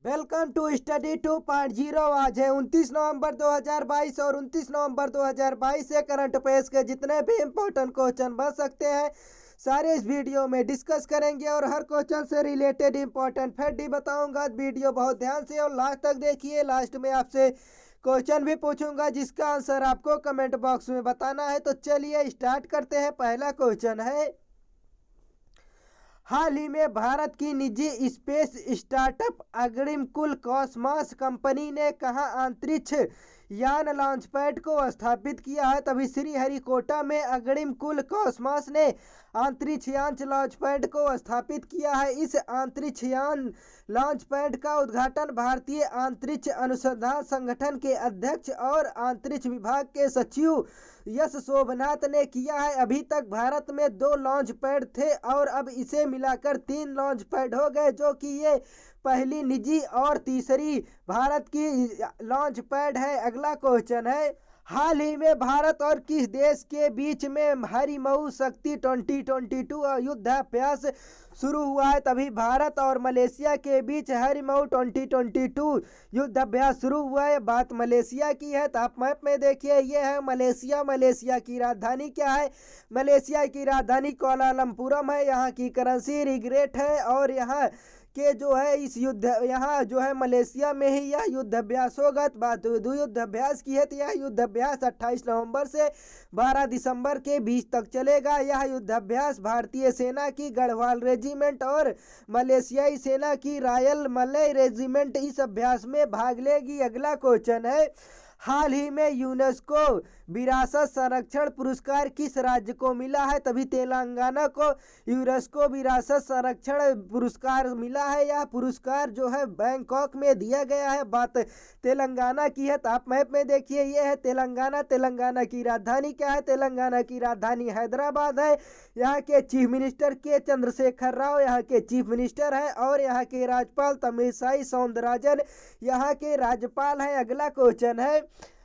Welcome to study 2.0। आज है 29 नवंबर 2022 और 29 नवंबर 2022 से करंट अफेयर्स के जितने भी इम्पोर्टेंट क्वेश्चन बन सकते हैं सारे इस वीडियो में डिस्कस करेंगे और हर क्वेश्चन से रिलेटेड इंपॉर्टेंट फैक्ट भी बताऊंगा। वीडियो बहुत ध्यान से और लास्ट तक देखिए। लास्ट में आपसे क्वेश्चन भी पूछूंगा जिसका आंसर आपको कमेंट बॉक्स में बताना है। तो चलिए स्टार्ट करते हैं। पहला क्वेश्चन है, हाल ही में भारत की निजी स्पेस स्टार्टअप अग्रिम कुल कॉस्मॉस कंपनी ने कहां अंतरिक्ष यान लॉन्च पैड को स्थापित किया है? तभी श्रीहरिकोटा में अग्रिम कुल कॉस्मॉस ने अंतरिक्ष यान लॉन्च पैड को स्थापित किया है। इस अंतरिक्ष यान लॉन्च पैड का उद्घाटन भारतीय अंतरिक्ष अनुसंधान संगठन के अध्यक्ष और अंतरिक्ष विभाग के सचिव यश शोभनाथ ने किया है। अभी तक भारत में 2 लॉन्च पैड थे और अब इसे मिलाकर 3 लॉन्च पैड हो गए, जो कि ये पहली निजी और तीसरी भारत की लॉन्च पैड है। अगला क्वेश्चन है, हाल ही में भारत और किस देश के बीच में हरिमऊ शक्ति 2022 युद्धाभ्यास शुरू हुआ है? तभी भारत और मलेशिया के बीच हरिमऊ 2022 युद्धाभ्यास शुरू हुआ है। बात मलेशिया की है तो आप मैप में देखिए, ये है मलेशिया। मलेशिया की राजधानी क्या है? मलेशिया की राजधानी कोलालमपुरम है। यहाँ की करेंसी रिग्रेट है और यहाँ के जो है इस युद्ध यहाँ जो है मलेशिया में ही यह युद्धाभ्यास होगा। बात युद्धाभ्यास की है तो यह युद्धाभ्यास 28 नवंबर से 12 दिसंबर के बीच तक चलेगा। यह युद्धाभ्यास भारतीय सेना की गढ़वाल रेजिमेंट और मलेशियाई सेना की रॉयल मलय रेजिमेंट इस अभ्यास में भाग लेगी। अगला क्वेश्चन है, हाल ही में यूनेस्को विरासत संरक्षण पुरस्कार किस राज्य को मिला है? तभी तेलंगाना को यूनेस्को विरासत संरक्षण पुरस्कार मिला है। यह पुरस्कार जो है बैंकॉक में दिया गया है। बात तेलंगाना की है तो आप मैप में देखिए, ये है तेलंगाना। तेलंगाना की राजधानी क्या है? तेलंगाना की राजधानी हैदराबाद है। यहाँ के चीफ मिनिस्टर के चंद्रशेखर राव यहाँ के चीफ मिनिस्टर हैं और यहाँ के राज्यपाल तमिलसाई सौंदरराजन यहाँ के राज्यपाल हैं। अगला क्वेश्चन है,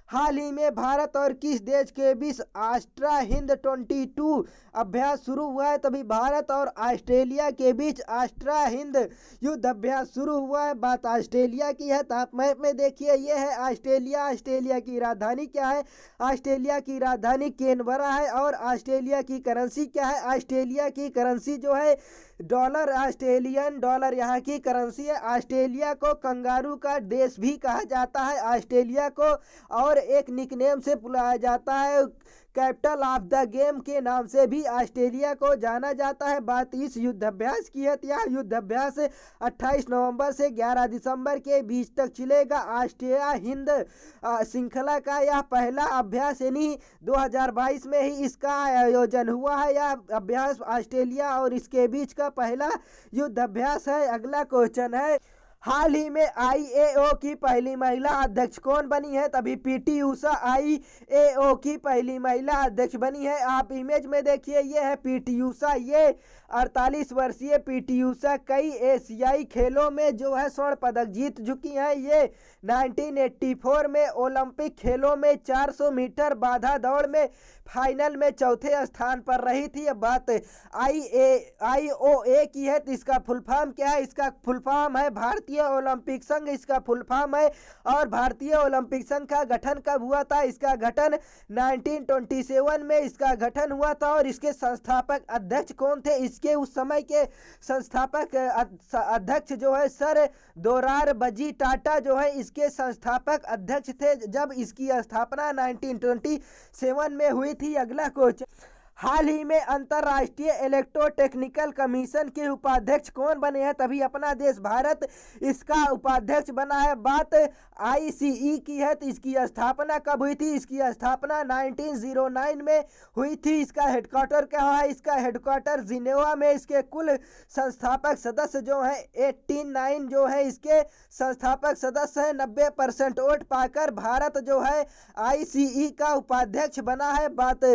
हाल ही में भारत और किस देश के बीच आस्ट्रा हिंद 22 अभ्यास शुरू हुआ है? तभी भारत और ऑस्ट्रेलिया के बीच आस्ट्रा हिंद युद्ध अभ्यास शुरू हुआ है। बात ऑस्ट्रेलिया की है तो आप मैप में देखिए, ये है ऑस्ट्रेलिया। ऑस्ट्रेलिया की राजधानी क्या है? ऑस्ट्रेलिया की राजधानी कैनबरा है और ऑस्ट्रेलिया की करेंसी क्या है? ऑस्ट्रेलिया की करेंसी जो है डॉलर, ऑस्ट्रेलियन डॉलर यहाँ की करेंसी है। ऑस्ट्रेलिया को कंगारू का देश भी कहा जाता है। ऑस्ट्रेलिया को और एक निकनेम से बुलाया जाता है, कैपिटल ऑफ द गेम के नाम से भी ऑस्ट्रेलिया को जाना जाता है। बात इस युद्धाभ्यास की है, यह युद्धाभ्यास 28 नवंबर से 11 दिसंबर के बीच तक चलेगा। ऑस्ट्रेलिया हिंद श्रृंखला का यह पहला अभ्यास यानी 2022 में ही इसका आयोजन हुआ है। यह अभ्यास ऑस्ट्रेलिया और इसके बीच का पहला युद्धाभ्यास है। अगला क्वेश्चन है, हाल ही में आईएओ की पहली महिला अध्यक्ष कौन बनी है? तभी पीटी उषा आईएओ की पहली महिला अध्यक्ष बनी है। आप इमेज में देखिए, ये है पीटी उषा। ये 48 वर्षीय पीटी उषा कई एशियाई खेलों में जो है स्वर्ण पदक जीत चुकी हैं। ये 1984 में ओलंपिक खेलों में 400 मीटर बाधा दौड़ में फाइनल में चौथे स्थान पर रही थी। अब बात आईओए की है तो इसका फुल फॉर्म क्या है? इसका फुल फॉर्म है भारतीय ओलंपिक संघ। इसका फुल फॉर्म है और भारतीय ओलंपिक संघ का गठन कब हुआ था? इसका गठन 1927 में इसका गठन हुआ था। और इसके संस्थापक अध्यक्ष कौन थे? इसके उस समय के संस्थापक अध्यक्ष जो है सर दोरारबजी टाटा जो है इसके संस्थापक अध्यक्ष थे जब इसकी स्थापना 1927 में हुई थी। अगला क्वेश्चन, हाल ही में अंतरराष्ट्रीय इलेक्ट्रोटेक्निकल कमीशन के उपाध्यक्ष कौन बने हैं? तभी अपना देश भारत इसका उपाध्यक्ष बना है। बात आईसीई की है तो इसकी स्थापना कब हुई थी? इसकी स्थापना 1909 में हुई थी। इसका हेडक्वार्टर कहाँ है? इसका हेडक्वार्टर जिनेवा में। इसके कुल संस्थापक सदस्य जो है 89 जो है इसके संस्थापक सदस्य हैं। 90% वोट पाकर भारत जो है आईसीई का उपाध्यक्ष बना है। बात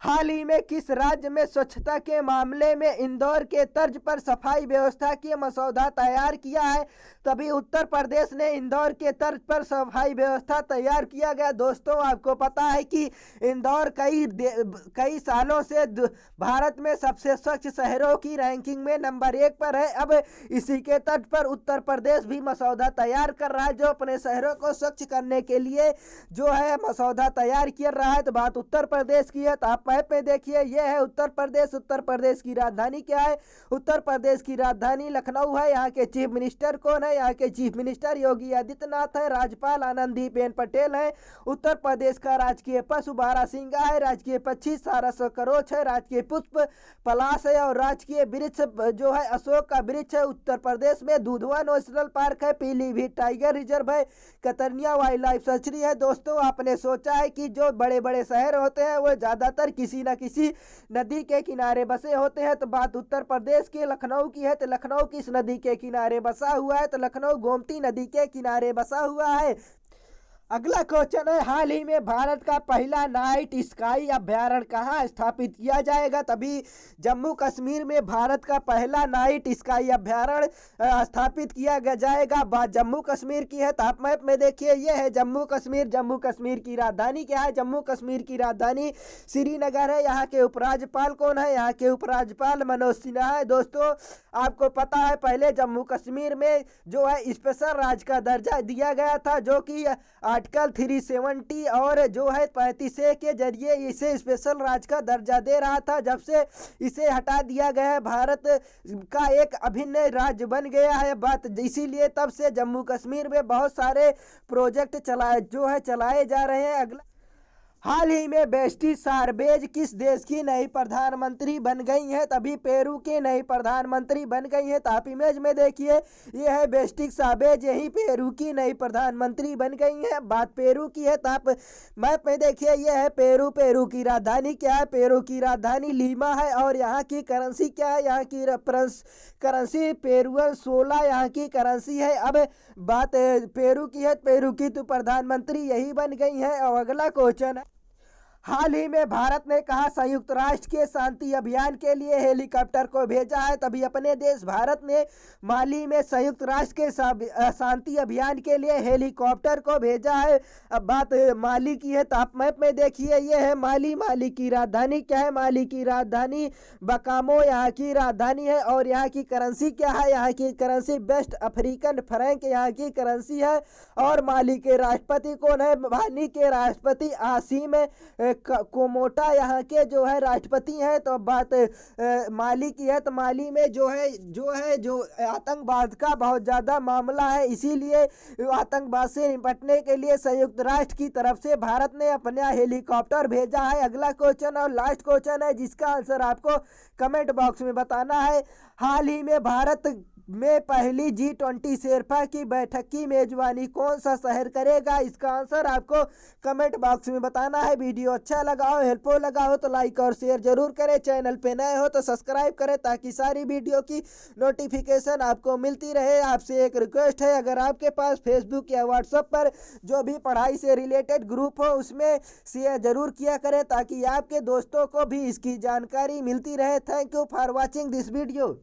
हाल ही में किस राज्य में स्वच्छता के मामले में इंदौर के तर्ज पर सफाई व्यवस्था की मसौदा तैयार किया है? तभी उत्तर प्रदेश ने इंदौर के तर्ज पर सफाई व्यवस्था तैयार किया गया। दोस्तों, आपको पता है कि इंदौर कई सालों से भारत में सबसे स्वच्छ शहरों की रैंकिंग में नंबर 1 पर है। अब इसी के तर्ज पर उत्तर प्रदेश भी मसौदा तैयार कर रहा है, जो अपने शहरों को स्वच्छ करने के लिए जो है मसौदा तैयार कर रहा है। तो बात उत्तर प्रदेश की है, तो आप मैप में देखिए, यह है उत्तर प्रदेश। उत्तर प्रदेश की राजधानी क्या है? उत्तर प्रदेश की राजधानी लखनऊ है। यहाँ के चीफ मिनिस्टर कौन है? यहाँ के चीफ मिनिस्टर योगी आदित्यनाथ है। राज्यपाल आनंदीबेन पटेल है। उत्तर प्रदेश का राजकीय पशु बारहसिंगा है। राजकीय पक्षी सारस खरगोश है। राजकीय पुष्प पलाश है और राजकीय वृक्ष जो है अशोक का वृक्ष है। उत्तर प्रदेश में दुधवा नेशनल पार्क है। पीलीभीत टाइगर रिजर्व है। कतरनिया वाइल्ड लाइफ सेंचुरी है। दोस्तों, आपने सोचा है कि जो बड़े बड़े शहर होते हैं वो ज्यादातर किसी न किसी नदी के किनारे बसे होते हैं। तो बात उत्तर प्रदेश के लखनऊ की है, तो लखनऊ किस नदी के किनारे बसा हुआ है? तो लखनऊ गोमती नदी के किनारे बसा हुआ है। अगला क्वेश्चन है, हाल ही में भारत का पहला नाइट स्काई अभ्यारण्य कहाँ स्थापित किया जाएगा? तभी जम्मू कश्मीर में भारत का पहला नाइट स्काई अभ्यारण्य स्थापित किया जाएगा। बात जम्मू कश्मीर की है, तो आप मैप में देखिए, यह है जम्मू कश्मीर। जम्मू कश्मीर की राजधानी क्या है? जम्मू कश्मीर की राजधानी श्रीनगर है। यहाँ के उपराज्यपाल कौन है? यहाँ के उपराज्यपाल मनोज सिन्हा है। दोस्तों, आपको पता है पहले जम्मू कश्मीर में जो है स्पेशल राज्य का दर्जा दिया गया था, जो कि आर्टिकल 370 और जो है 35A के जरिए इसे स्पेशल राज्य का दर्जा दे रहा था। जब से इसे हटा दिया गया है, भारत का एक अभिन्न राज्य बन गया है। बात इसीलिए तब से जम्मू कश्मीर में बहुत सारे प्रोजेक्ट चलाए जा रहे हैं। अगला, हाल ही में बेस्टी सारबेज किस देश की नई प्रधानमंत्री बन गई हैं? तभी पेरू की नई प्रधानमंत्री बन गई हैं। तो आप इमेज में देखिए, यह है बेस्टी सारबेज, यही पेरू की नई प्रधानमंत्री बन गई हैं। बात पेरू की है, तो आप मैप में देखिए, यह है पेरू। पेरू की राजधानी क्या है? पेरू की राजधानी लीमा है। और यहाँ की करेंसी क्या है? यहाँ की रेफरेंस करेंसी पेरुअन 16 यहाँ की करेंसी है। अब बात पेरू की है, पेरू की तो प्रधानमंत्री यही बन गई है। और अगला क्वेश्चन है, हाल ही में भारत ने कहा संयुक्त राष्ट्र के शांति अभियान के लिए हेलीकॉप्टर को भेजा है? तभी अपने देश भारत ने माली में संयुक्त राष्ट्र के शांति अभियान के लिए हेलीकॉप्टर को भेजा है। अब बात माली की है, तो आप मैप में देखिए, यह है माली। माली की राजधानी क्या है? माली की राजधानी बकामो यहाँ की राजधानी है। और यहाँ की करेंसी क्या है? यहाँ की करेंसी वेस्ट अफ्रीकन फ्रैंक यहाँ की करेंसी है। और माली के राष्ट्रपति कौन है? माली के राष्ट्रपति आसिम कोमोटा यहाँ के जो है राष्ट्रपति हैं। तो बात माली की है, तो माली में जो आतंकवाद का बहुत ज्यादा मामला है, इसीलिए आतंकवाद से निपटने के लिए संयुक्त राष्ट्र की तरफ से भारत ने अपना हेलीकॉप्टर भेजा है। अगला क्वेश्चन और लास्ट क्वेश्चन है, जिसका आंसर आपको कमेंट बॉक्स में बताना है। हाल ही में भारत में पहली G20 शेरपा की बैठक की मेजबानी कौन सा शहर करेगा? इसका आंसर आपको कमेंट बॉक्स में बताना है। वीडियो अच्छा लगा हो, हेल्पफुल लगा हो तो लाइक और शेयर जरूर करें। चैनल पे नए हो तो सब्सक्राइब करें, ताकि सारी वीडियो की नोटिफिकेशन आपको मिलती रहे। आपसे एक रिक्वेस्ट है, अगर आपके पास फेसबुक या व्हाट्सएप पर जो भी पढ़ाई से रिलेटेड ग्रुप हो, उसमें शेयर जरूर किया करें, ताकि आपके दोस्तों को भी इसकी जानकारी मिलती रहे। Thank you for watching this video.